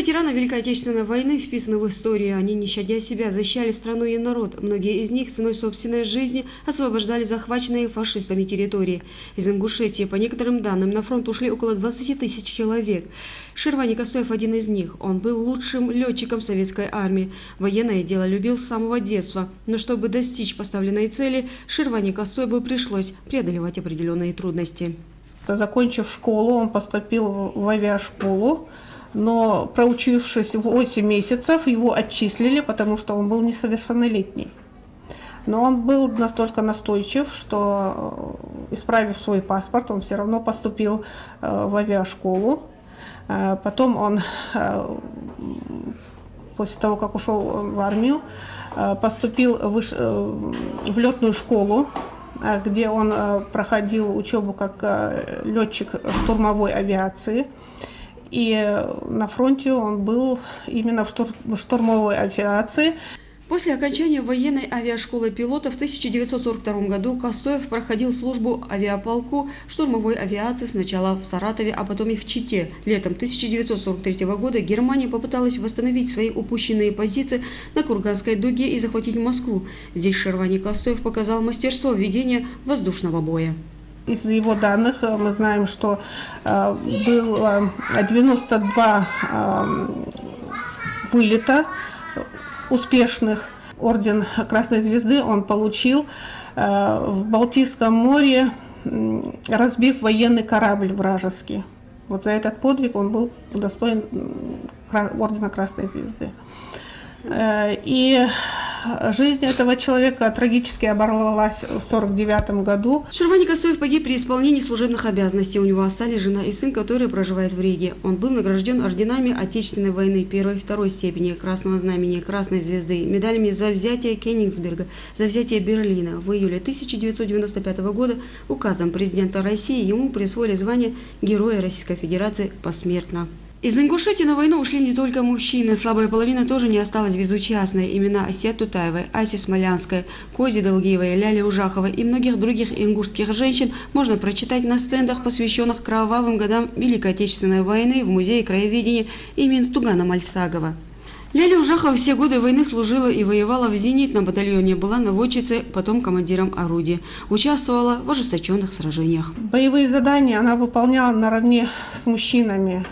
ветераны Великой Отечественной войны вписаны в историю. Они, не щадя себя, защищали страну и народ. Многие из них ценой собственной жизни освобождали захваченные фашистами территории. Из Ингушетии, по некоторым данным, на фронт ушли около 20 тысяч человек. Шервани Костоев один из них. Он был лучшим летчиком советской армии. Военное дело любил с самого детства. Но чтобы достичь поставленной цели, Шервани Костоеву пришлось преодолевать определенные трудности. Закончив школу, он поступил в авиашколу. Но проучившись 8 месяцев, его отчислили, потому что он был несовершеннолетний. Но он был настолько настойчив, что, исправив свой паспорт, он все равно поступил в авиашколу. Потом он, после того, как ушел в армию, поступил в летную школу, где он проходил учебу как летчик штурмовой авиации. И на фронте он был именно в штурмовой авиации. После окончания военной авиашколы пилотов в 1942 году Костоев проходил службу в авиаполку штурмовой авиации сначала в Саратове, а потом и в Чите. Летом 1943 года Германия попыталась восстановить свои упущенные позиции на Курганской дуге и захватить Москву. Здесь Шервани Костоев показал мастерство ведения воздушного боя. Из его данных мы знаем, что было 92 вылета успешных. Орден Красной Звезды он получил в Балтийском море, разбив военный корабль вражеский. Вот за этот подвиг он был удостоен Ордена Красной Звезды. И жизнь этого человека трагически оборвалась в 1949 году. Шервани Костоев погиб при исполнении служебных обязанностей. У него остались жена и сын, которые проживают в Риге. Он был награжден орденами Отечественной войны первой и второй степени, Красного Знамени, Красной Звезды, медалями за взятие Кёнигсберга, за взятие Берлина. В июле 1995 года указом президента России ему присвоили звание Героя Российской Федерации посмертно. Из Ингушетии на войну ушли не только мужчины. Слабая половина тоже не осталась безучастной. Имена Асия Тутаевой, Аси Смолянской, Кози Долгиевой, Ляли Ужаховой и многих других ингушских женщин можно прочитать на стендах, посвященных кровавым годам Великой Отечественной войны в Музее краеведения имени Тугана Мальсагова. Ляля Ужахова все годы войны служила и воевала в зенитном батальоне, была наводчицей, потом командиром орудия. Участвовала в ожесточенных сражениях. Боевые задания она выполняла наравне с мужчинами.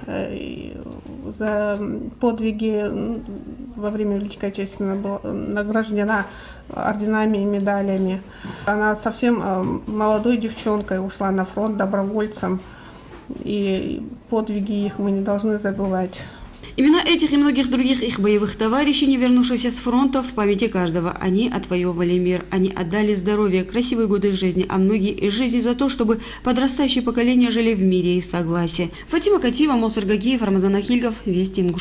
За подвиги во время Великой Отечественной была награждена орденами и медалями. Она совсем молодой девчонкой ушла на фронт добровольцем. И подвиги их мы не должны забывать. Имена этих и многих других их боевых товарищей, не вернувшихся с фронта, в памяти каждого. Они отвоевывали мир, они отдали здоровье, красивые годы жизни, а многие из жизни за то, чтобы подрастающее поколение жили в мире и в согласии. Фатима Катиева, Мосор Гагиев, Рамазан Ахильгов, Вести Ингушетии.